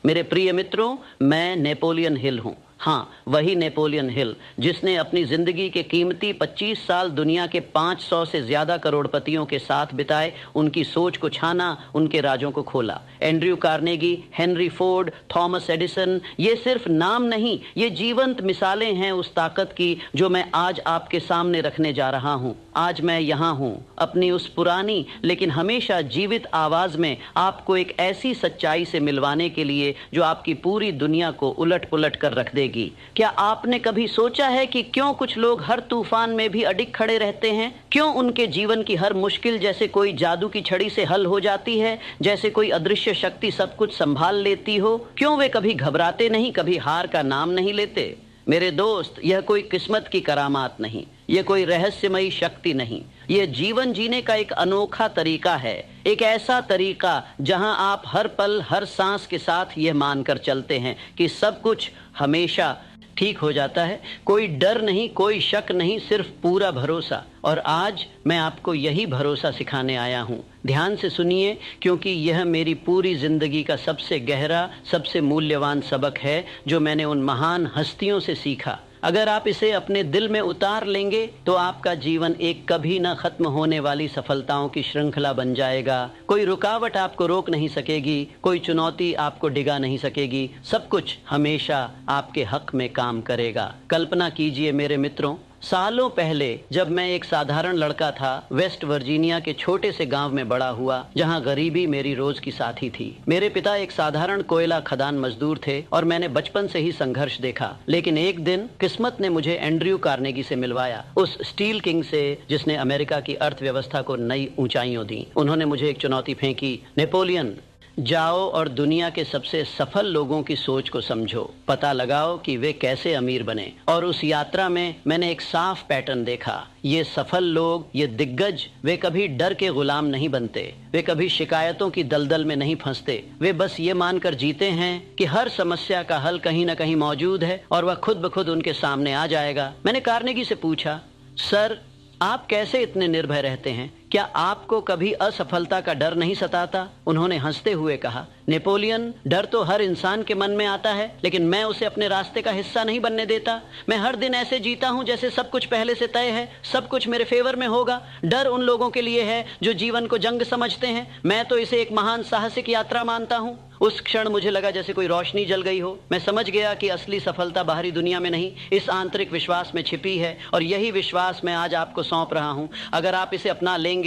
मेरे प्रिय मित्रों, मैं नेपोलियन हिल हूँ। हाँ, वही नेपोलियन हिल जिसने अपनी जिंदगी के कीमती 25 साल दुनिया के 500 से ज्यादा करोड़पतियों के साथ बिताए, उनकी सोच को छाना, उनके राजों को खोला। Andrew Carnegie, Henry Ford, Thomas Edison, ये सिर्फ नाम नहीं, ये जीवंत मिसालें हैं उस ताकत की जो मैं आज आपके सामने रखने जा रहा हूँ। आज मैं यहाँ हूँ अपनी उस पुरानी लेकिन हमेशा जीवित आवाज में आपको एक ऐसी सच्चाई से मिलवाने के लिए जो आपकी पूरी दुनिया को उलट पुलट कर रख देगी। क्या आपने कभी सोचा है कि क्यों कुछ लोग हर तूफान में भी अडिग खड़े रहते हैं? क्यों उनके जीवन की हर मुश्किल जैसे कोई जादू की छड़ी से हल हो जाती है, जैसे कोई अदृश्य शक्ति सब कुछ संभाल लेती हो? क्यों वे कभी घबराते नहीं, कभी हार का नाम नहीं लेते? मेरे दोस्त, यह कोई किस्मत की करामात नहीं, यह कोई रहस्यमयी शक्ति नहीं, यह जीवन जीने का एक अनोखा तरीका है। एक ऐसा तरीका जहां आप हर पल, हर सांस के साथ यह मानकर चलते हैं कि सब कुछ हमेशा ठीक हो जाता है। कोई डर नहीं, कोई शक नहीं, सिर्फ पूरा भरोसा। और आज मैं आपको यही भरोसा सिखाने आया हूँ। ध्यान से सुनिए, क्योंकि यह मेरी पूरी जिंदगी का सबसे गहरा, सबसे मूल्यवान सबक है जो मैंने उन महान हस्तियों से सीखा। अगर आप इसे अपने दिल में उतार लेंगे तो आपका जीवन एक कभी न खत्म होने वाली सफलताओं की श्रृंखला बन जाएगा। कोई रुकावट आपको रोक नहीं सकेगी, कोई चुनौती आपको डिगा नहीं सकेगी। सब कुछ हमेशा आपके हक में काम करेगा। कल्पना कीजिए मेरे मित्रों, सालों पहले जब मैं एक साधारण लड़का था, वेस्ट वर्जीनिया के छोटे से गांव में बड़ा हुआ जहां गरीबी मेरी रोज की साथी थी। मेरे पिता एक साधारण कोयला खदान मजदूर थे और मैंने बचपन से ही संघर्ष देखा। लेकिन एक दिन किस्मत ने मुझे एंड्रयू कार्नेगी से मिलवाया, उस स्टील किंग से जिसने अमेरिका की अर्थव्यवस्था को नई ऊंचाइयों दी। उन्होंने मुझे एक चुनौती फेंकी, नेपोलियन, जाओ और दुनिया के सबसे सफल लोगों की सोच को समझो, पता लगाओ कि वे कैसे अमीर बने। और उस यात्रा में मैंने एक साफ पैटर्न देखा। ये सफल लोग, ये दिग्गज, वे कभी डर के गुलाम नहीं बनते, वे कभी शिकायतों की दलदल में नहीं फंसते। वे बस ये मानकर जीते हैं कि हर समस्या का हल कहीं न कहीं मौजूद है और वह खुद ब खुद उनके सामने आ जाएगा। मैंने कार्नेगी से पूछा, सर, आप कैसे इतने निर्भय रहते हैं? क्या आपको कभी असफलता का डर नहीं सताता? उन्होंने हंसते हुए कहा, नेपोलियन, डर तो हर इंसान के मन में आता है, लेकिन मैं उसे अपने रास्ते का हिस्सा नहीं बनने देता। मैं हर दिन ऐसे जीता हूं जैसे सब कुछ पहले से तय है, सब कुछ मेरे फेवर में होगा। डर उन लोगों के लिए है जो जीवन को जंग समझते हैं। मैं तो इसे एक महान साहसिक यात्रा मानता हूं। उस क्षण मुझे लगा जैसे कोई रोशनी जल गई हो। मैं समझ गया कि असली सफलता बाहरी दुनिया में नहीं, इस आंतरिक विश्वास में छिपी है। और यही विश्वास मैं आज आपको सौंप रहा हूं। अगर आप इसे अपना लेंगे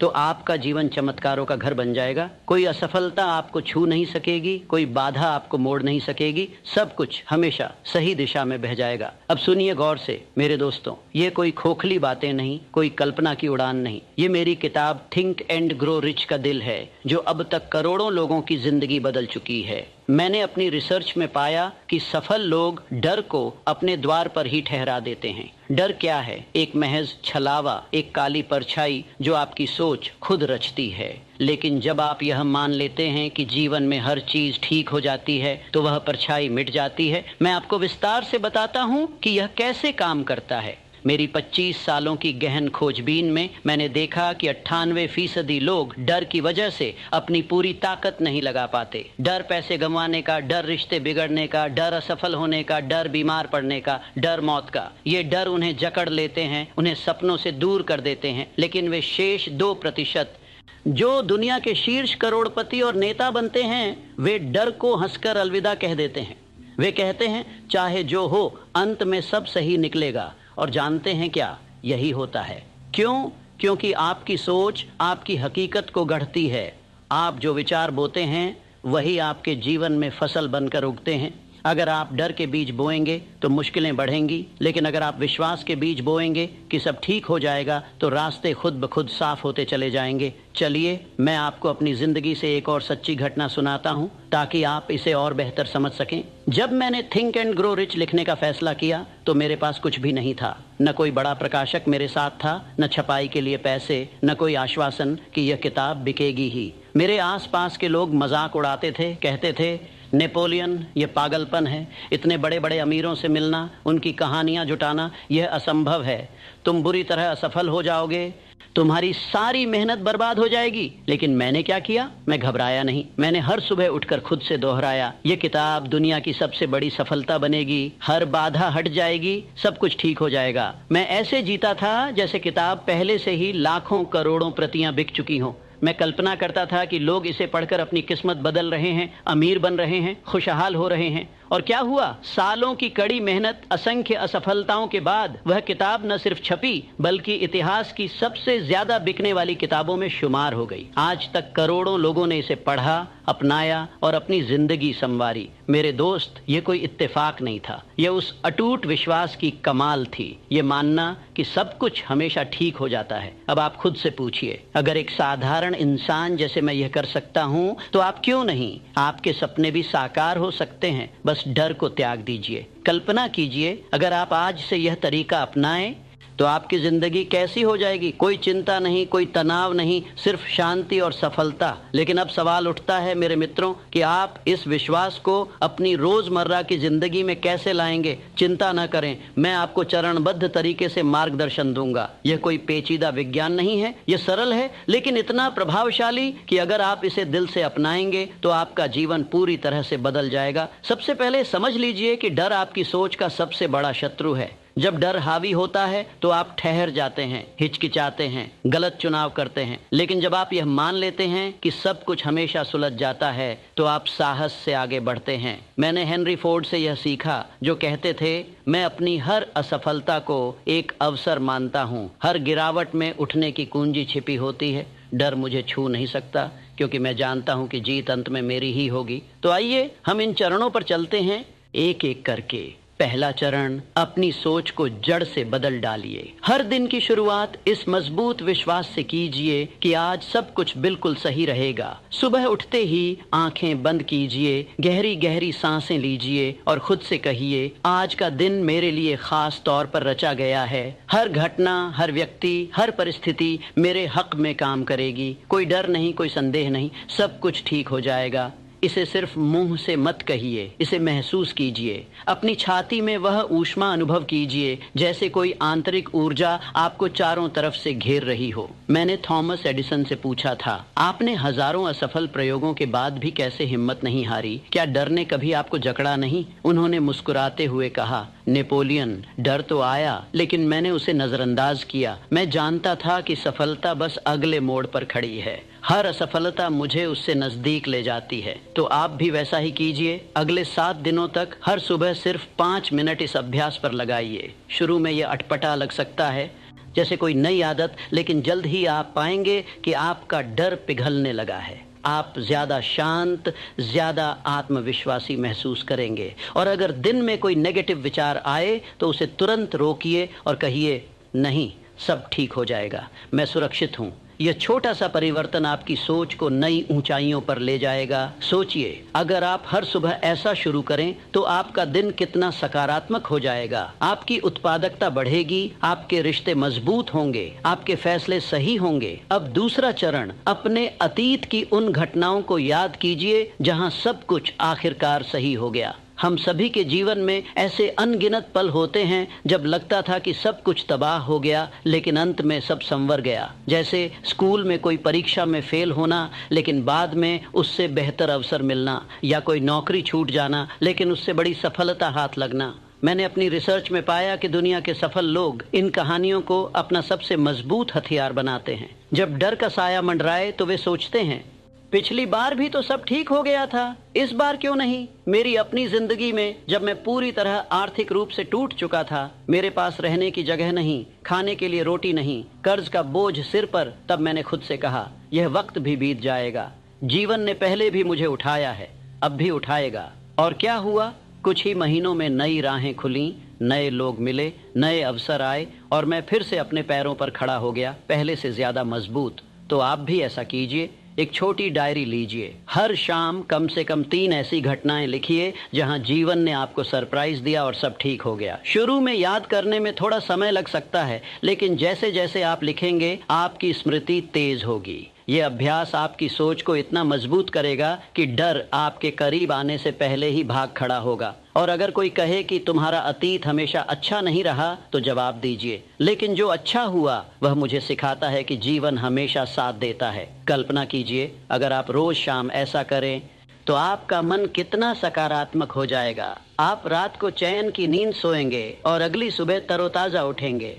तो आपका जीवन चमत्कारों का घर बन जाएगा। कोई असफलता आपको छू नहीं सकेगी, कोई बाधा आपको मोड़ नहीं सकेगी। सब कुछ हमेशा सही दिशा में बह जाएगा। अब सुनिए गौर से मेरे दोस्तों, ये कोई खोखली बातें नहीं, कोई कल्पना की उड़ान नहीं। ये मेरी किताब थिंक एंड ग्रो रिच का दिल है, जो अब तक करोड़ों लोगों की जिंदगी बदल चुकी है। मैंने अपनी रिसर्च में पाया कि सफल लोग डर को अपने द्वार पर ही ठहरा देते हैं। डर क्या है? एक महज छलावा, एक काली परछाई जो आपकी सोच खुद रचती है। लेकिन जब आप यह मान लेते हैं कि जीवन में हर चीज ठीक हो जाती है, तो वह परछाई मिट जाती है। मैं आपको विस्तार से बताता हूँ कि यह कैसे काम करता है। मेरी 25 सालों की गहन खोजबीन में मैंने देखा कि 98% लोग डर की वजह से अपनी पूरी ताकत नहीं लगा पाते। डर पैसे गंवाने का, डर रिश्ते बिगड़ने का, डर असफल होने का, डर बीमार पड़ने का, डर मौत का। ये डर उन्हें जकड़ लेते हैं, उन्हें सपनों से दूर कर देते हैं। लेकिन वे शेष 2% जो दुनिया के शीर्ष करोड़पति और नेता बनते हैं, वे डर को हंसकर अलविदा कह देते हैं। वे कहते हैं, चाहे जो हो, अंत में सब सही निकलेगा। और जानते हैं क्या? यही होता है। क्यों? क्योंकि आपकी सोच आपकी हकीकत को गढ़ती है। आप जो विचार बोते हैं वही आपके जीवन में फसल बनकर उगते हैं। अगर आप डर के बीज बोएंगे तो मुश्किलें बढ़ेंगी, लेकिन अगर आप विश्वास के बीज बोएंगे कि सब ठीक हो जाएगा तो रास्ते खुद ब खुद साफ होते चले जाएंगे। चलिए, मैं आपको अपनी जिंदगी से एक और सच्ची घटना सुनाता हूं ताकि आप इसे और बेहतर समझ सकें। जब मैंने थिंक एंड ग्रो रिच लिखने का फैसला किया तो मेरे पास कुछ भी नहीं था। न कोई बड़ा प्रकाशक मेरे साथ था, न छपाई के लिए पैसे, न कोई आश्वासन कि यह किताब बिकेगी ही। मेरे आसपास के लोग मजाक उड़ाते थे, कहते थे, नेपोलियन, ये पागलपन है। इतने बड़े बड़े अमीरों से मिलना, उनकी कहानियां जुटाना, यह असंभव है। तुम बुरी तरह असफल हो जाओगे। तुम्हारी सारी मेहनत बर्बाद हो जाएगी। लेकिन मैंने क्या किया? मैं घबराया नहीं। मैंने हर सुबह उठकर खुद से दोहराया, ये किताब दुनिया की सबसे बड़ी सफलता बनेगी, हर बाधा हट जाएगी, सब कुछ ठीक हो जाएगा। मैं ऐसे जीता था जैसे किताब पहले से ही लाखों करोड़ों प्रतियां बिक चुकी हों। मैं कल्पना करता था कि लोग इसे पढ़कर अपनी किस्मत बदल रहे हैं, अमीर बन रहे हैं, खुशहाल हो रहे हैं। और क्या हुआ? सालों की कड़ी मेहनत, असंख्य असफलताओं के बाद वह किताब न सिर्फ छपी बल्कि इतिहास की सबसे ज्यादा बिकने वाली किताबों में शुमार हो गई। आज तक करोड़ों लोगों ने इसे पढ़ा, अपनाया और अपनी जिंदगी संवारी। मेरे दोस्त, ये कोई इत्तेफाक नहीं था, यह उस अटूट विश्वास की कमाल थी, ये मानना कि सब कुछ हमेशा ठीक हो जाता है। अब आप खुद से पूछिए, अगर एक साधारण इंसान जैसे मैं यह कर सकता हूँ तो आप क्यों नहीं? आपके सपने भी साकार हो सकते हैं, बस डर को त्याग दीजिए। कल्पना कीजिए, अगर आप आज से यह तरीका अपनाएं तो आपकी जिंदगी कैसी हो जाएगी? कोई चिंता नहीं, कोई तनाव नहीं, सिर्फ शांति और सफलता। लेकिन अब सवाल उठता है मेरे मित्रों कि आप इस विश्वास को अपनी रोजमर्रा की जिंदगी में कैसे लाएंगे? चिंता न करें, मैं आपको चरणबद्ध तरीके से मार्गदर्शन दूंगा। यह कोई पेचीदा विज्ञान नहीं है, यह सरल है लेकिन इतना प्रभावशाली कि अगर आप इसे दिल से अपनाएंगे तो आपका जीवन पूरी तरह से बदल जाएगा। सबसे पहले समझ लीजिए कि डर आपकी सोच का सबसे बड़ा शत्रु है। जब डर हावी होता है तो आप ठहर जाते हैं, हिचकिचाते हैं, गलत चुनाव करते हैं। लेकिन जब आप यह मान लेते हैं कि सब कुछ हमेशा सुलझ जाता है तो आप साहस से आगे बढ़ते हैं। मैंने हेनरी फोर्ड से यह सीखा, जो कहते थे, मैं अपनी हर असफलता को एक अवसर मानता हूँ, हर गिरावट में उठने की कुंजी छिपी होती है। डर मुझे छू नहीं सकता क्योंकि मैं जानता हूँ कि जीत अंत में मेरी ही होगी। तो आइए हम इन चरणों पर चलते हैं, एक एक करके। पहला चरण, अपनी सोच को जड़ से बदल डालिए। हर दिन की शुरुआत इस मजबूत विश्वास से कीजिए कि आज सब कुछ बिल्कुल सही रहेगा। सुबह उठते ही आंखें बंद कीजिए, गहरी गहरी सांसें लीजिए और खुद से कहिए, आज का दिन मेरे लिए खास तौर पर रचा गया है। हर घटना, हर व्यक्ति, हर परिस्थिति मेरे हक में काम करेगी। कोई डर नहीं, कोई संदेह नहीं, सब कुछ ठीक हो जाएगा। इसे सिर्फ मुंह से मत कहिए, इसे महसूस कीजिए। अपनी छाती में वह ऊष्मा अनुभव कीजिए जैसे कोई आंतरिक ऊर्जा आपको चारों तरफ से घेर रही हो। मैंने थॉमस एडिसन से पूछा था, आपने हजारों असफल प्रयोगों के बाद भी कैसे हिम्मत नहीं हारी? क्या डर ने कभी आपको जकड़ा नहीं? उन्होंने मुस्कुराते हुए कहा, नेपोलियन, डर तो आया लेकिन मैंने उसे नजरअंदाज किया। मैं जानता था कि सफलता बस अगले मोड़ पर खड़ी है। हर असफलता मुझे उससे नजदीक ले जाती है। तो आप भी वैसा ही कीजिए। अगले 7 दिनों तक हर सुबह सिर्फ 5 मिनट इस अभ्यास पर लगाइए। शुरू में यह अटपटा लग सकता है, जैसे कोई नई आदत, लेकिन जल्द ही आप पाएंगे कि आपका डर पिघलने लगा है। आप ज्यादा शांत, ज्यादा आत्मविश्वासी महसूस करेंगे। और अगर दिन में कोई नेगेटिव विचार आए तो उसे तुरंत रोकिए और कहिए, नहीं, सब ठीक हो जाएगा, मैं सुरक्षित हूँ। यह छोटा सा परिवर्तन आपकी सोच को नई ऊंचाइयों पर ले जाएगा। सोचिए, अगर आप हर सुबह ऐसा शुरू करें तो आपका दिन कितना सकारात्मक हो जाएगा। आपकी उत्पादकता बढ़ेगी, आपके रिश्ते मजबूत होंगे, आपके फैसले सही होंगे। अब दूसरा चरण, अपने अतीत की उन घटनाओं को याद कीजिए जहां सब कुछ आखिरकार सही हो गया। हम सभी के जीवन में ऐसे अनगिनत पल होते हैं जब लगता था कि सब कुछ तबाह हो गया लेकिन अंत में सब संवर गया। जैसे स्कूल में कोई परीक्षा में फेल होना लेकिन बाद में उससे बेहतर अवसर मिलना, या कोई नौकरी छूट जाना लेकिन उससे बड़ी सफलता हाथ लगना। मैंने अपनी रिसर्च में पाया कि दुनिया के सफल लोग इन कहानियों को अपना सबसे मजबूत हथियार बनाते हैं। जब डर का साया मंडराए तो वे सोचते हैं, पिछली बार भी तो सब ठीक हो गया था, इस बार क्यों नहीं? मेरी अपनी जिंदगी में जब मैं पूरी तरह आर्थिक रूप से टूट चुका था, मेरे पास रहने की जगह नहीं, खाने के लिए रोटी नहीं, कर्ज का बोझ सिर पर, तब मैंने खुद से कहा, यह वक्त भी बीत जाएगा। जीवन ने पहले भी मुझे उठाया है, अब भी उठाएगा। और क्या हुआ? कुछ ही महीनों में नई राहें खुली, नए लोग मिले, नए अवसर आए और मैं फिर से अपने पैरों पर खड़ा हो गया, पहले से ज्यादा मजबूत। तो आप भी ऐसा कीजिए। एक छोटी डायरी लीजिए, हर शाम कम से कम 3 ऐसी घटनाएं लिखिए जहां जीवन ने आपको सरप्राइज दिया और सब ठीक हो गया। शुरू में याद करने में थोड़ा समय लग सकता है, लेकिन जैसे जैसे आप लिखेंगे आपकी स्मृति तेज होगी। ये अभ्यास आपकी सोच को इतना मजबूत करेगा कि डर आपके करीब आने से पहले ही भाग खड़ा होगा। और अगर कोई कहे कि तुम्हारा अतीत हमेशा अच्छा नहीं रहा, तो जवाब दीजिए, लेकिन जो अच्छा हुआ वह मुझे सिखाता है कि जीवन हमेशा साथ देता है। कल्पना कीजिए, अगर आप रोज शाम ऐसा करें तो आपका मन कितना सकारात्मक हो जाएगा। आप रात को चैन की नींद सोएंगे और अगली सुबह तरोताज़ा उठेंगे।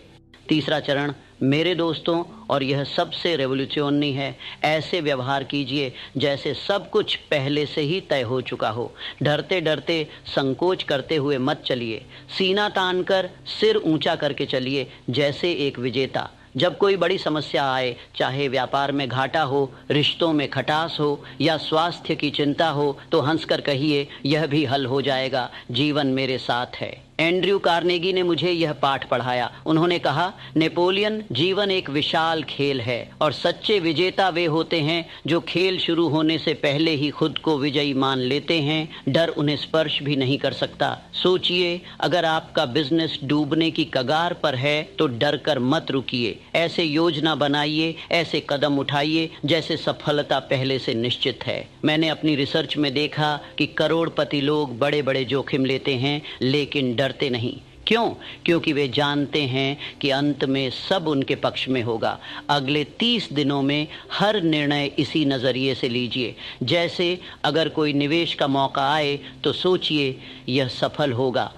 तीसरा चरण, मेरे दोस्तों, और यह सबसे रेवोल्यूशनरी है, ऐसे व्यवहार कीजिए जैसे सब कुछ पहले से ही तय हो चुका हो। डरते डरते, संकोच करते हुए मत चलिए। सीना तानकर, सिर ऊंचा करके चलिए जैसे एक विजेता। जब कोई बड़ी समस्या आए, चाहे व्यापार में घाटा हो, रिश्तों में खटास हो या स्वास्थ्य की चिंता हो, तो हंसकर कहिए, यह भी हल हो जाएगा, जीवन मेरे साथ है। एंड्रयू कार्नेगी ने मुझे यह पाठ पढ़ाया। उन्होंने कहा, नेपोलियन, जीवन एक विशाल खेल है और सच्चे विजेता वे होते हैं जो खेल शुरू होने से पहले ही खुद को विजयी मान लेते हैं। डर उन्हें स्पर्श भी नहीं कर सकता। सोचिए, अगर आपका बिजनेस डूबने की कगार पर है तो डर कर मत रुकिए। ऐसे योजना बनाइए, ऐसे कदम उठाइए जैसे सफलता पहले से निश्चित है। मैंने अपनी रिसर्च में देखा कि करोड़पति लोग बड़े बड़े जोखिम लेते हैं लेकिन डरते नहीं। क्यों? क्योंकि वे जानते हैं कि अंत में सब उनके पक्ष में होगा। अगले 30 दिनों में हर निर्णय इसी नज़रिए से लीजिए। जैसे अगर कोई निवेश का मौका आए तो सोचिए यह सफल होगा।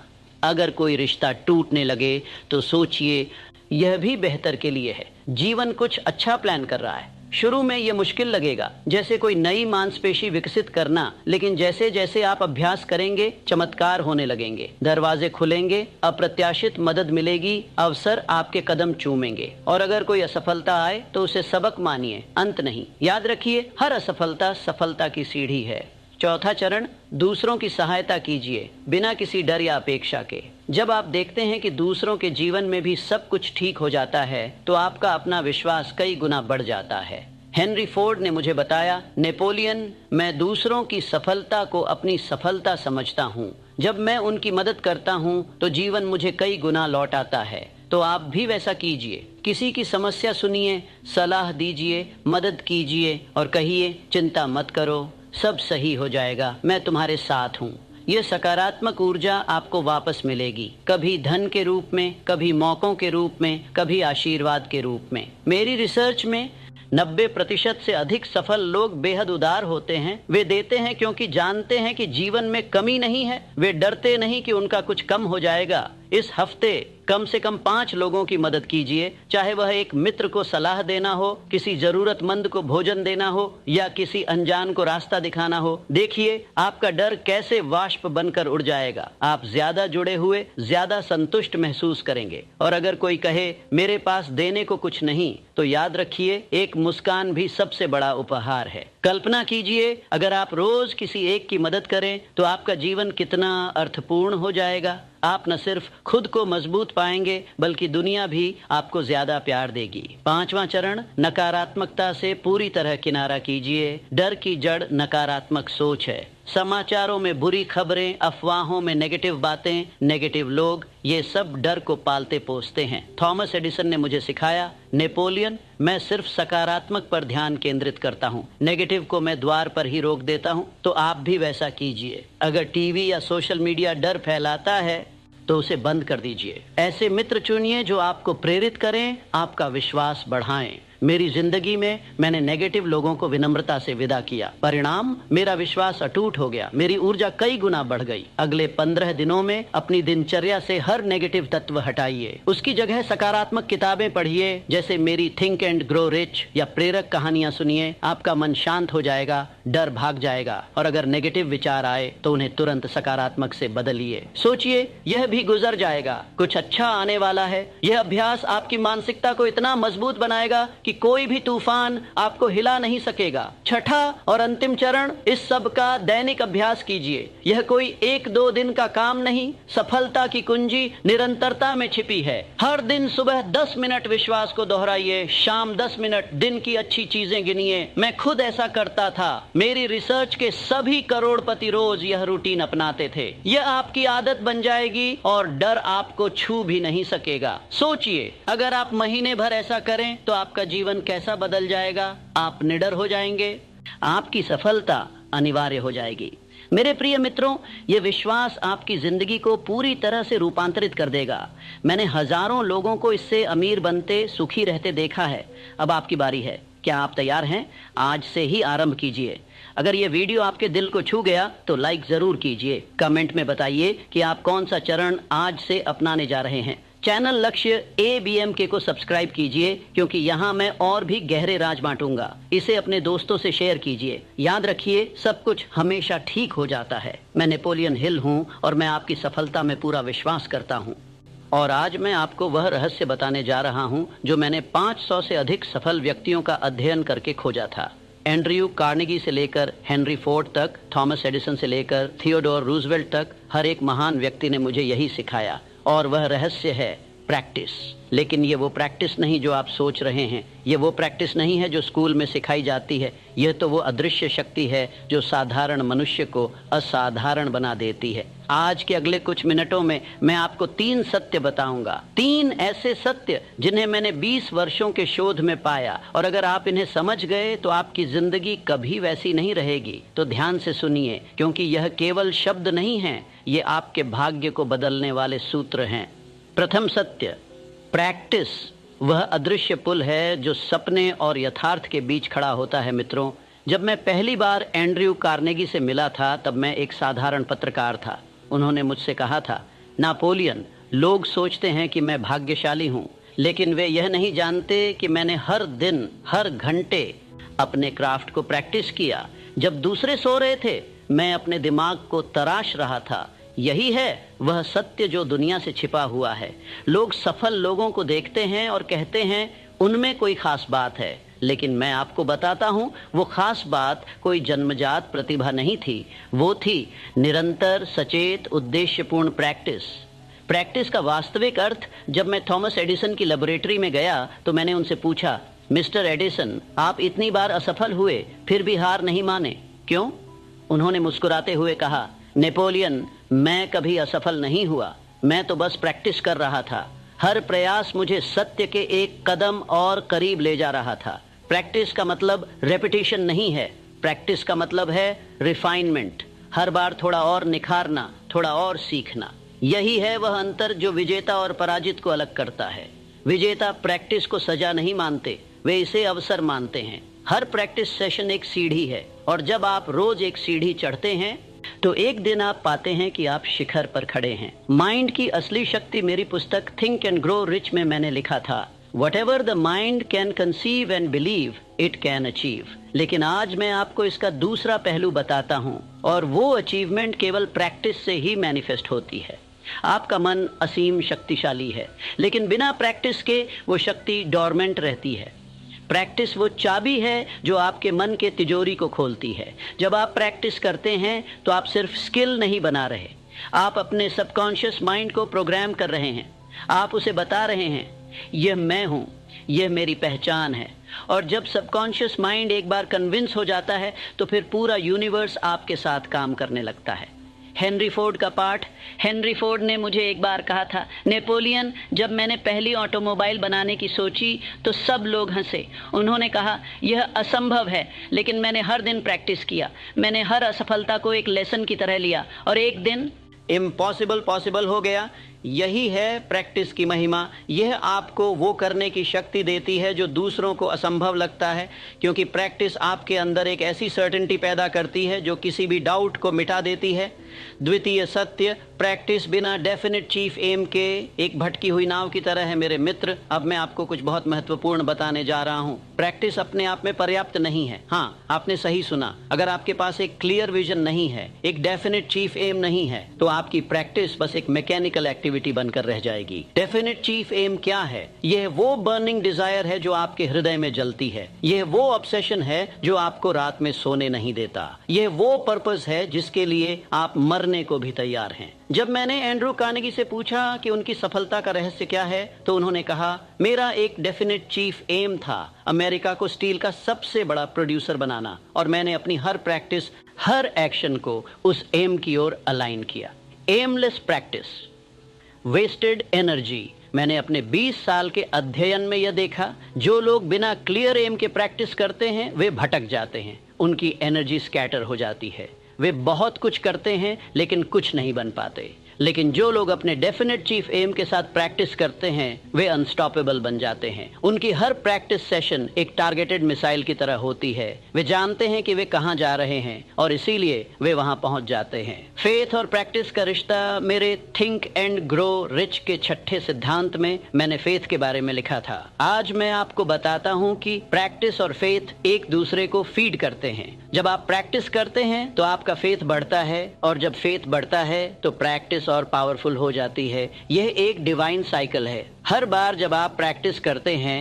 अगर कोई रिश्ता टूटने लगे तो सोचिए यह भी बेहतर के लिए है। जीवन कुछ अच्छा प्लान कर रहा है। शुरू में ये मुश्किल लगेगा, जैसे कोई नई मांसपेशी विकसित करना, लेकिन जैसे जैसे आप अभ्यास करेंगे चमत्कार होने लगेंगे। दरवाजे खुलेंगे, अप्रत्याशित मदद मिलेगी, अवसर आपके कदम चूमेंगे। और अगर कोई असफलता आए तो उसे सबक मानिए, अंत नहीं। याद रखिए, हर असफलता सफलता की सीढ़ी है। चौथा चरण, दूसरों की सहायता कीजिए बिना किसी डर या अपेक्षा के। जब आप देखते हैं कि दूसरों के जीवन में भी सब कुछ ठीक हो जाता है तो आपका अपना विश्वास कई गुना बढ़ जाता है। हेनरी फोर्ड ने मुझे बताया, नेपोलियन, मैं दूसरों की सफलता को अपनी सफलता समझता हूँ। जब मैं उनकी मदद करता हूँ तो जीवन मुझे कई गुना लौट आता है। तो आप भी वैसा कीजिए। किसी की समस्या सुनिए, सलाह दीजिए, मदद कीजिए और कहिए, चिंता मत करो, सब सही हो जाएगा, मैं तुम्हारे साथ हूँ। ये सकारात्मक ऊर्जा आपको वापस मिलेगी, कभी धन के रूप में, कभी मौकों के रूप में, कभी आशीर्वाद के रूप में। मेरी रिसर्च में 90% से अधिक सफल लोग बेहद उदार होते हैं। वे देते हैं क्योंकि जानते हैं कि जीवन में कमी नहीं है। वे डरते नहीं कि उनका कुछ कम हो जाएगा। इस हफ्ते कम से कम 5 लोगों की मदद कीजिए, चाहे वह एक मित्र को सलाह देना हो, किसी जरूरतमंद को भोजन देना हो या किसी अनजान को रास्ता दिखाना हो। देखिए आपका डर कैसे वाष्प बनकर उड़ जाएगा। आप ज्यादा जुड़े हुए, ज्यादा संतुष्ट महसूस करेंगे। और अगर कोई कहे मेरे पास देने को कुछ नहीं, तो याद रखिए एक मुस्कान भी सबसे बड़ा उपहार है। कल्पना कीजिए, अगर आप रोज किसी एक की मदद करें तो आपका जीवन कितना अर्थपूर्ण हो जाएगा। आप न सिर्फ खुद को मजबूत पाएंगे बल्कि दुनिया भी आपको ज्यादा प्यार देगी। 5वां चरण, नकारात्मकता से पूरी तरह किनारा कीजिए। डर की जड़ नकारात्मक सोच है। समाचारों में बुरी खबरें, अफवाहों में नेगेटिव बातें, नेगेटिव लोग, ये सब डर को पालते पोसते हैं। थॉमस एडिसन ने मुझे सिखाया, नेपोलियन, मैं सिर्फ सकारात्मक पर ध्यान केंद्रित करता हूँ, नेगेटिव को मैं द्वार पर ही रोक देता हूँ। तो आप भी वैसा कीजिए। अगर टीवी या सोशल मीडिया डर फैलाता है तो उसे बंद कर दीजिए। ऐसे मित्र चुनिए जो आपको प्रेरित करें, आपका विश्वास बढ़ाएं। मेरी जिंदगी में मैंने नेगेटिव लोगों को विनम्रता से विदा किया। परिणाम, मेरा विश्वास अटूट हो गया, मेरी ऊर्जा कई गुना बढ़ गई। अगले 15 दिनों में अपनी दिनचर्या से हर नेगेटिव तत्व हटाइए। उसकी जगह सकारात्मक किताबें पढ़िए, जैसे मेरी थिंक एंड ग्रो रिच या प्रेरक कहानियां सुनिए। आपका मन शांत हो जाएगा, डर भाग जाएगा। और अगर नेगेटिव विचार आए तो उन्हें तुरंत सकारात्मक से बदलिए। सोचिए यह भी गुजर जाएगा, कुछ अच्छा आने वाला है। यह अभ्यास आपकी मानसिकता को इतना मजबूत बनाएगा कि कोई भी तूफान आपको हिला नहीं सकेगा। छठा और अंतिम चरण, इस सब का दैनिक अभ्यास कीजिए। यह कोई 1-2 दिन का काम नहीं। सफलता की कुंजी निरंतरता में छिपी है। हर दिन सुबह 10 मिनट विश्वास को दोहराइए, शाम 10 मिनट दिन की अच्छी चीजें गिनिए। मैं खुद ऐसा करता था। मेरी रिसर्च के सभी करोड़पति रोज यह रूटीन अपनाते थे। यह आपकी आदत बन जाएगी और डर आपको छू भी नहीं सकेगा। सोचिए, अगर आप महीने भर ऐसा करें तो आपका जीवन कैसा बदल जाएगा, आप निडर हो जाएंगे, आपकी सफलता अनिवार्य हो जाएगी। मेरे प्रिय मित्रों, ये विश्वास आपकी जिंदगी को पूरी तरह से रूपांतरित कर देगा। मैंने हजारों लोगों को इससे अमीर बनते, सुखी रहते देखा है। अब आपकी बारी है। क्या आप तैयार हैं? आज से ही आरंभ कीजिए। अगर ये वीडियो आपके दिल को छू गया तो लाइक जरूर कीजिए। कमेंट में बताइए कि आप कौन सा चरण आज से अपनाने जा रहे हैं। चैनल लक्ष्य ABMK को सब्सक्राइब कीजिए, क्योंकि यहाँ मैं और भी गहरे राज बांटूंगा। इसे अपने दोस्तों से शेयर कीजिए। याद रखिए, सब कुछ हमेशा ठीक हो जाता है। मैं नेपोलियन हिल हूँ और मैं आपकी सफलता में पूरा विश्वास करता हूँ। और आज मैं आपको वह रहस्य बताने जा रहा हूँ जो मैंने 500 से अधिक सफल व्यक्तियों का अध्ययन करके खोजा था। एंड्रयू कार्नेगी से लेकर हेनरी फोर्ड तक, थॉमस एडिसन से लेकर थियोडोर रूजवेल्ट तक, हर एक महान व्यक्ति ने मुझे यही सिखाया। और वह रहस्य है प्रैक्टिस। लेकिन ये वो प्रैक्टिस नहीं जो आप सोच रहे हैं। ये वो प्रैक्टिस नहीं है जो स्कूल में सिखाई जाती है। यह तो वो अदृश्य शक्ति है जो साधारण मनुष्य को असाधारण बना देती है। आज के अगले कुछ मिनटों में मैं आपको 3 सत्य बताऊंगा। 3 ऐसे सत्य जिन्हें मैंने 20 वर्षों के शोध में पाया, और अगर आप इन्हें समझ गए तो आपकी जिंदगी कभी वैसी नहीं रहेगी। तो ध्यान से सुनिए, क्योंकि यह केवल शब्द नहीं है, ये आपके भाग्य को बदलने वाले सूत्र हैं। प्रथम सत्य, प्रैक्टिस वह अदृश्य पुल है जो सपने और यथार्थ के बीच खड़ा होता है। मित्रों, जब मैं पहली बार एंड्रयू कार्नेगी से मिला था तब मैं एक साधारण पत्रकार था। उन्होंने मुझसे कहा था, नेपोलियन, लोग सोचते हैं कि मैं भाग्यशाली हूँ, लेकिन वे यह नहीं जानते कि मैंने हर दिन, हर घंटे अपने क्राफ्ट को प्रैक्टिस किया। जब दूसरे सो रहे थे, मैं अपने दिमाग को तराश रहा था। यही है वह सत्य जो दुनिया से छिपा हुआ है। लोग सफल लोगों को देखते हैं और कहते हैं उनमें कोई खास बात है, लेकिन मैं आपको बताता हूँ वो खास बात कोई जन्मजात प्रतिभा नहीं थी। वो थी निरंतर, सचेत, उद्देश्यपूर्ण प्रैक्टिस। प्रैक्टिस का वास्तविक अर्थ, जब मैं थॉमस एडिसन की लेबोरेटरी में गया तो मैंने उनसे पूछा, मिस्टर एडिसन, आप इतनी बार असफल हुए फिर भी हार नहीं माने, क्यों? उन्होंने मुस्कुराते हुए कहा, नेपोलियन, मैं कभी असफल नहीं हुआ, मैं तो बस प्रैक्टिस कर रहा था। हर प्रयास मुझे सत्य के एक कदम और करीब ले जा रहा था। प्रैक्टिस का मतलब रेपिटेशन नहीं है, प्रैक्टिस का मतलब है रिफाइनमेंट। हर बार थोड़ा और निखारना, थोड़ा और सीखना। यही है वह अंतर जो विजेता और पराजित को अलग करता है। विजेता प्रैक्टिस को सजा नहीं मानते, वे इसे अवसर मानते हैं। हर प्रैक्टिस सेशन एक सीढ़ी है, और जब आप रोज एक सीढ़ी चढ़ते हैं तो एक दिन आप पाते हैं कि आप शिखर पर खड़े हैं। माइंड की असली शक्ति मेरी पुस्तक थिंक एंड ग्रो रिच में मैंने लिखा था, Whatever the mind can conceive and believe, it can achieve। लेकिन आज मैं आपको इसका दूसरा पहलू बताता हूँ, और वो अचीवमेंट केवल प्रैक्टिस से ही मैनिफेस्ट होती है। आपका मन असीम शक्तिशाली है, लेकिन बिना प्रैक्टिस के वो शक्ति डोरमेंट रहती है। प्रैक्टिस वो चाबी है जो आपके मन के तिजोरी को खोलती है। जब आप प्रैक्टिस करते हैं तो आप सिर्फ स्किल नहीं बना रहे, आप अपने सबकॉन्शियस माइंड को प्रोग्राम कर रहे हैं। आप उसे बता रहे हैं, यह मैं हूँ, यह मेरी पहचान है। और जब सबकॉन्शियस माइंड एक बार कन्विंस हो जाता है तो फिर पूरा यूनिवर्स आपके साथ काम करने लगता है। हेनरी फोर्ड का पाठ। हेनरी फोर्ड ने मुझे एक बार कहा था, नेपोलियन, जब मैंने पहली ऑटोमोबाइल बनाने की सोची तो सब लोग हंसे। उन्होंने कहा, यह असंभव है, लेकिन मैंने हर दिन प्रैक्टिस किया। मैंने हर असफलता को एक लेसन की तरह लिया, और एक दिन इम्पॉसिबल पॉसिबल हो गया। यही है प्रैक्टिस की महिमा। यह आपको वो करने की शक्ति देती है जो दूसरों को असंभव लगता है, क्योंकि प्रैक्टिस आपके अंदर एक ऐसी सर्टेनिटी पैदा करती है जो किसी भी डाउट को मिटा देती है। द्वितीय सत्य, प्रैक्टिस बिना डेफिनेट चीफ एम के एक भटकी हुई नाव की तरह है। मेरे मित्र, अब मैं आपको कुछ बहुत महत्वपूर्ण बताने जा रहा हूँ। प्रैक्टिस अपने आप में पर्याप्त नहीं है। हाँ, आपने सही सुना। अगर आपके पास एक क्लियर विजन नहीं है, एक डेफिनेट चीफ एम नहीं है, तो आपकी प्रैक्टिस बस एक मैकेनिकल एक्टिविटी बनकर रह जाएगी। डेफिनेट चीफ एम क्या है? यह वो बर्निंग डिजायर है जो आपके हृदय में जलती है। यह वो ऑब्सेशन है जो आपको रात में सोने नहीं देता। यह वो पर्पस है जिसके लिए आप मरने को भी तैयार हैं। जब मैंने एंड्रयू कार्नेगी से पूछा कि उनकी सफलता का रहस्य क्या है, तो उन्होंने कहा, मेरा एक डेफिनेट चीफ एम था, अमेरिका को स्टील का सबसे बड़ा प्रोड्यूसर बनाना, और मैंने अपनी हर प्रैक्टिस, हर एक्शन को उस एम की ओर अलाइन किया। एमलेस प्रैक्टिस, वेस्टेड एनर्जी, मैंने अपने 20 साल के अध्ययन में यह देखा, जो लोग बिना क्लियर एम के प्रैक्टिस करते हैं वे भटक जाते हैं, उनकी एनर्जी स्कैटर हो जाती है, वे बहुत कुछ करते हैं लेकिन कुछ नहीं बन पाते। लेकिन जो लोग अपने डेफिनेट चीफ एम के साथ प्रैक्टिस करते हैं वे अनस्टॉपेबल बन जाते हैं। उनकी हर प्रैक्टिस सेशन एक टारगेटेड मिसाइल की तरह होती है। वे जानते हैं कि वे कहां जा रहे हैं और इसीलिए वे वहां पहुंच जाते हैं। फेथ और प्रैक्टिस का रिश्ता मेरे थिंक एंड ग्रो रिच के 6ठे सिद्धांत में मैंने फेथ के बारे में लिखा था। आज मैं आपको बताता हूं कि प्रैक्टिस और फेथ एक दूसरे को फीड करते हैं। जब आप प्रैक्टिस करते हैं तो आपका फेथ बढ़ता है और जब फेथ बढ़ता है तो प्रैक्टिस और पावरफुल हो जाती है। यह एक डिवाइन साइकिल है। हर बार जब आप प्रैक्टिस करते हैं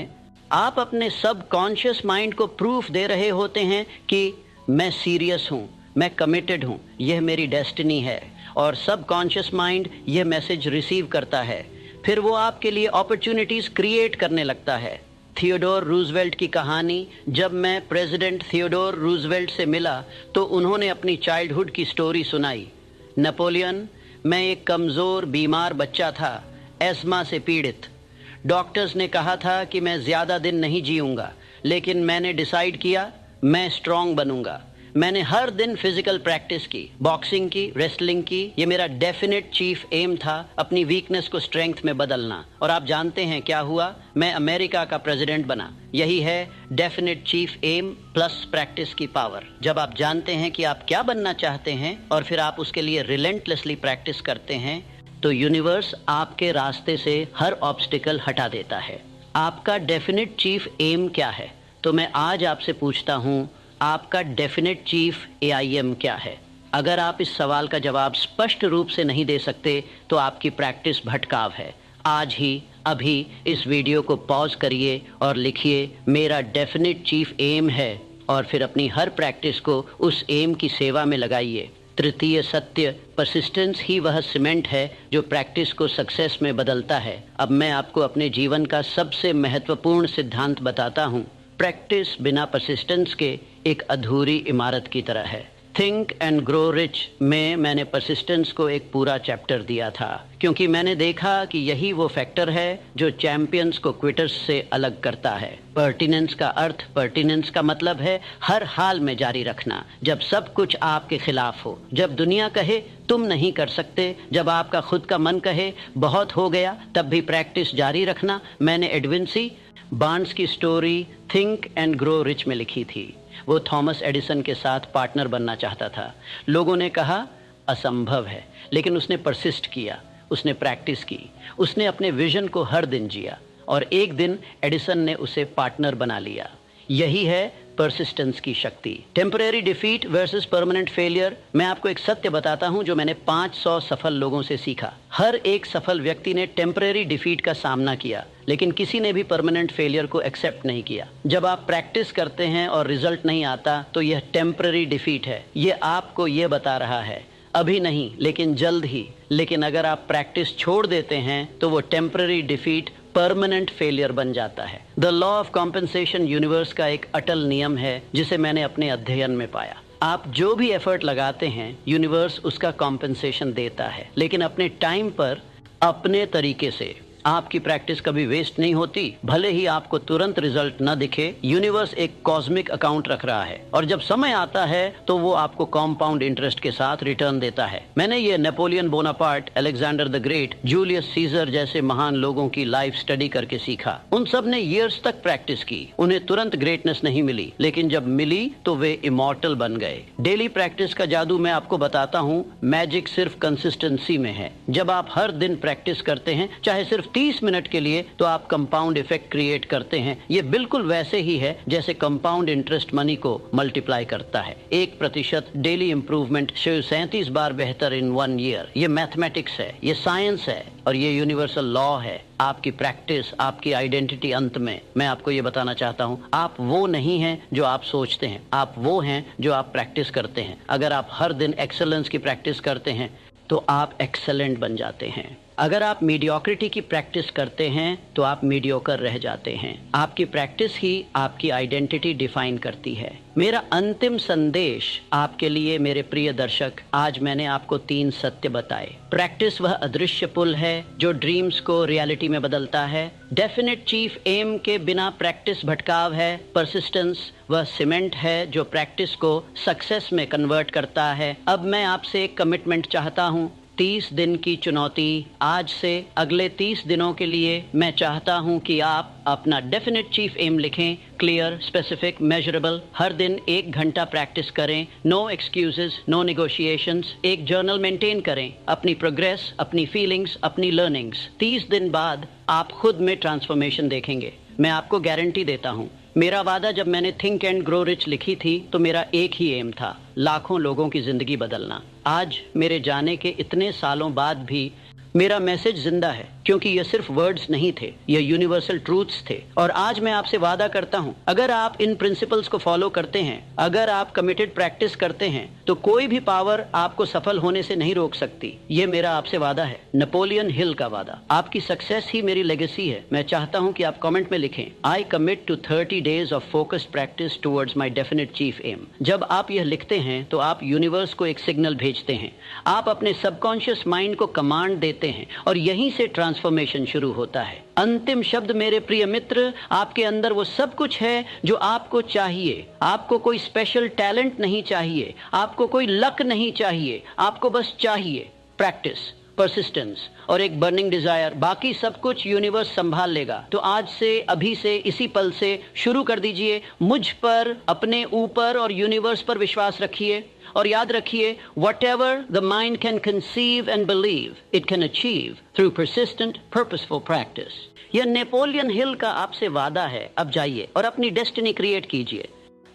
आप अपने सबकॉन्शियस माइंड को प्रूफ दे रहे होते हैं कि मैं सीरियस हूं, मैं कमिटेड हूं, यह मेरी डेस्टिनी है। और सबकॉन्शियस माइंड यह मैसेज रिसीव करता है, फिर वो आपके लिए अपॉर्चुनिटीज क्रिएट करने लगता है। थियोडोर रूजवेल्ट की कहानी, जब मैं प्रेसिडेंट थियोडोर रूजवेल्ट से मिला तो उन्होंने अपनी चाइल्डहुड की स्टोरी सुनाई। नेपोलियन, मैं एक कमज़ोर बीमार बच्चा था, एस्मा से पीड़ित। डॉक्टर्स ने कहा था कि मैं ज़्यादा दिन नहीं जीऊंगा, लेकिन मैंने डिसाइड किया मैं स्ट्रांग बनूंगा। मैंने हर दिन फिजिकल प्रैक्टिस की, बॉक्सिंग की, रेसलिंग की। ये मेरा डेफिनेट चीफ एम था, अपनी वीकनेस को स्ट्रेंथ में बदलना। और आप जानते हैं क्या हुआ? मैं अमेरिका का प्रेसिडेंट बना। यही है definite chief aim plus practice की पावर। जब आप जानते हैं कि आप क्या बनना चाहते हैं और फिर आप उसके लिए रिलेंटलेसली प्रैक्टिस करते हैं तो यूनिवर्स आपके रास्ते से हर ऑब्स्टिकल हटा देता है। आपका डेफिनेट चीफ एम क्या है? तो मैं आज आपसे पूछता हूँ, आपका डेफिनेट चीफ एआईएम क्या है? अगर आप इस सवाल का जवाब स्पष्ट रूप से नहीं दे सकते तो आपकी प्रैक्टिस भटकाव है। आज ही अभी इस वीडियो को पॉज करिए और लिखिए मेरा डेफिनेट चीफ एम है और फिर अपनी हर प्रैक्टिस को उस एम की सेवा में लगाइए। तृतीय सत्य, परसिस्टेंस ही वह सीमेंट है जो प्रैक्टिस को सक्सेस में बदलता है। अब मैं आपको अपने जीवन का सबसे महत्वपूर्ण सिद्धांत बताता हूँ। प्रैक्टिस बिना परसिस्टेंस के एक अधूरी इमारत की तरह है। थिंक एंड ग्रो रिच में मैंने परसिस्टेंस को एक पूरा चैप्टर दिया था, क्योंकि मैंने देखा कि यही वो फैक्टर है जो चैंपियंस को क्विटर्स से अलग करता है। पर्टिनेंस का अर्थ, पर्टिनेंस का मतलब है हर हाल में जारी रखना, जब सब कुछ आपके खिलाफ हो, जब दुनिया कहे तुम नहीं कर सकते, जब आपका खुद का मन कहे बहुत हो गया, तब भी प्रैक्टिस जारी रखना। मैंने एडविन सी बार्न्स की story think and grow rich में लिखी थी। वो थॉमस एडिसन के साथ पार्टनर बनना चाहता था। लोगों ने कहा असंभव है, लेकिन उसने परसिस्ट किया, उसने प्रैक्टिस की, उसने अपने विजन को हर दिन जिया और एक दिन एडिसन ने उसे पार्टनर बना लिया। यही है परसिस्टेंस की शक्ति। Temporary defeat versus permanent failure. मैं आपको एक सत्य बताता हूं जो मैंने 500 सफल लोगों से सीखा। हर एक सफल व्यक्ति ने टेम्परेरी डिफीट का सामना किया, लेकिन किसी ने भी परमानेंट फेलियर को एक्सेप्ट नहीं किया। जब आप प्रैक्टिस करते हैं और रिजल्ट नहीं आता तो यह टेम्परेरी डिफीट है। यह आपको यह बता रहा है अभी नहीं लेकिन जल्द ही। लेकिन अगर आप प्रैक्टिस छोड़ देते हैं तो वो टेम्परेरी डिफीट परमानेंट फेलियर बन जाता है। The law of compensation universe का एक अटल नियम है जिसे मैंने अपने अध्ययन में पाया। आप जो भी एफर्ट लगाते हैं यूनिवर्स उसका कॉम्पेंसेशन देता है, लेकिन अपने टाइम पर, अपने तरीके से। आपकी प्रैक्टिस कभी वेस्ट नहीं होती। भले ही आपको तुरंत रिजल्ट न दिखे, यूनिवर्स एक कॉस्मिक अकाउंट रख रहा है और जब समय आता है तो वो आपको कॉम्पाउंड इंटरेस्ट के साथ रिटर्न देता है। मैंने ये Napoleon Bonaparte, Alexander the great, Julius Caesar जैसे महान लोगों की लाइफ स्टडी करके सीखा। उन सब ने ईयर्स तक प्रैक्टिस की। उन्हें तुरंत ग्रेटनेस नहीं मिली, लेकिन जब मिली तो वे इमॉर्टल बन गए। डेली प्रैक्टिस का जादू मैं आपको बताता हूँ। मैजिक सिर्फ कंसिस्टेंसी में है। जब आप हर दिन प्रैक्टिस करते हैं, चाहे सिर्फ 30 मिनट के लिए, तो आप कंपाउंड इफेक्ट क्रिएट करते हैं। ये बिल्कुल वैसे ही है जैसे कंपाउंड इंटरेस्ट मनी को मल्टीप्लाई करता है। 1% डेली इंप्रूवमेंट 37 बार बेहतर इन 1 ईयर। ये मैथमेटिक्स है, ये साइंस है और ये यूनिवर्सल लॉ है। आपकी प्रैक्टिस, आपकी आइडेंटिटी। अंत में मैं आपको ये बताना चाहता हूँ, आप वो नहीं हैं जो आप सोचते हैं, आप वो हैं जो आप प्रैक्टिस करते हैं। अगर आप हर दिन एक्सेलेंस की प्रैक्टिस करते हैं तो आप एक्सेलेंट बन जाते हैं। अगर आप मीडियोक्रिटी की प्रैक्टिस करते हैं तो आप मीडियोकर रह जाते हैं। आपकी प्रैक्टिस ही आपकी आइडेंटिटी डिफाइन करती है। मेरा अंतिम संदेश आपके लिए मेरे प्रिय दर्शक, आज मैंने आपको 3 सत्य बताए। प्रैक्टिस वह अदृश्य पुल है जो ड्रीम्स को रियलिटी में बदलता है। डेफिनेट चीफ एम के बिना प्रैक्टिस भटकाव है। परसिस्टेंस वह सीमेंट है जो प्रैक्टिस को सक्सेस में कन्वर्ट करता है। अब मैं आपसे एक कमिटमेंट चाहता हूँ। 30 दिन की चुनौती। आज से अगले 30 दिनों के लिए मैं चाहता हूं कि आप अपना डेफिनेट चीफ एम लिखें, क्लियर, स्पेसिफिक, मेजरेबल। हर दिन 1 घंटा प्रैक्टिस करें। No excuses, no negotiations. एक जर्नल मेंटेन करें, अपनी प्रोग्रेस, अपनी फीलिंग्स, अपनी लर्निंग्स। 30 दिन बाद आप खुद में ट्रांसफॉर्मेशन देखेंगे। मैं आपको गारंटी देता हूं। मेरा वादा जब मैंने थिंक एंड ग्रो रिच लिखी थी तो मेरा एक ही एम था, लाखों लोगों की जिंदगी बदलना। आज मेरे जाने के इतने सालों बाद भी मेरा मैसेज जिंदा है, क्योंकि ये सिर्फ वर्ड्स नहीं थे, ये यूनिवर्सल ट्रूथ्स थे। और आज मैं आपसे वादा करता हूं, अगर आप इन प्रिंसिपल्स को फॉलो करते हैं, अगर आप कमिटेड प्रैक्टिस करते हैं, तो कोई भी पावर आपको सफल होने से नहीं रोक सकती। ये मेरा आपसे वादा है, नेपोलियन हिल का वादा। आपकी सक्सेस ही मेरी लेगेसी है। मैं चाहता हूं कि आप कमेंट में लिखें, I commit to 30 days of focused practice towards my definite chief aim. जब आप यह लिखते हैं तो आप यूनिवर्स को एक सिग्नल भेजते हैं। आप अपने सबकॉन्शियस माइंड को कमांड देते हैं और यहीं से ट्रांसफॉर्मेशन शुरू होता है। अंतिम शब्द मेरे प्रिय मित्र, आपके अंदर वो सब कुछ है जो आपको चाहिए। आपको कोई स्पेशल टैलेंट नहीं चाहिए, आपको कोई लक नहीं चाहिए, आपको बस चाहिए प्रैक्टिस, परसिस्टेंस और एक बर्निंग डिजायर। बाकी सब कुछ यूनिवर्स संभाल लेगा। तो आज से, अभी से, इसी पल से शुरू कर दीजिए। मुझ पर, अपने ऊपर और यूनिवर्स पर विश्वास रखिए और याद रखिए, whatever the mind can conceive and believe, it can achieve through persistent, purposeful practice। यह नेपोलियन हिल का आपसे वादा है। अब जाइए और अपनी डेस्टिनी क्रिएट कीजिए।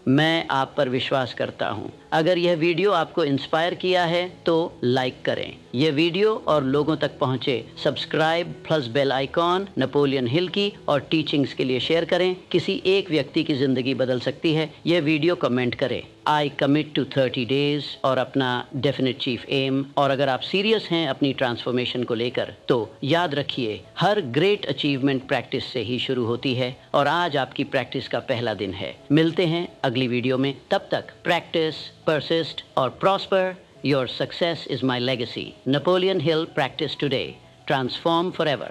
मैं आप पर विश्वास करता हूं। अगर यह वीडियो आपको इंस्पायर किया है तो लाइक करें। यह वीडियो और लोगों तक पहुंचे, subscribe plus bell icon Napoleon Hill की और टीचिंग्स के लिए शेयर करें। किसी एक व्यक्ति की जिंदगी बदल सकती है। यह वीडियो कमेंट करें, आई कमिट टू 30 days और अपना डेफिनेट चीफ एम। और अगर आप सीरियस हैं अपनी ट्रांसफॉर्मेशन को लेकर, तो याद रखिए, हर ग्रेट अचीवमेंट प्रैक्टिस से ही शुरू होती है और आज आपकी प्रैक्टिस का पहला दिन है। मिलते हैं अगली वीडियो में। तब तक practice, persist or prosper. Your success is my legacy. Napoleon Hill, practice today. Transform forever.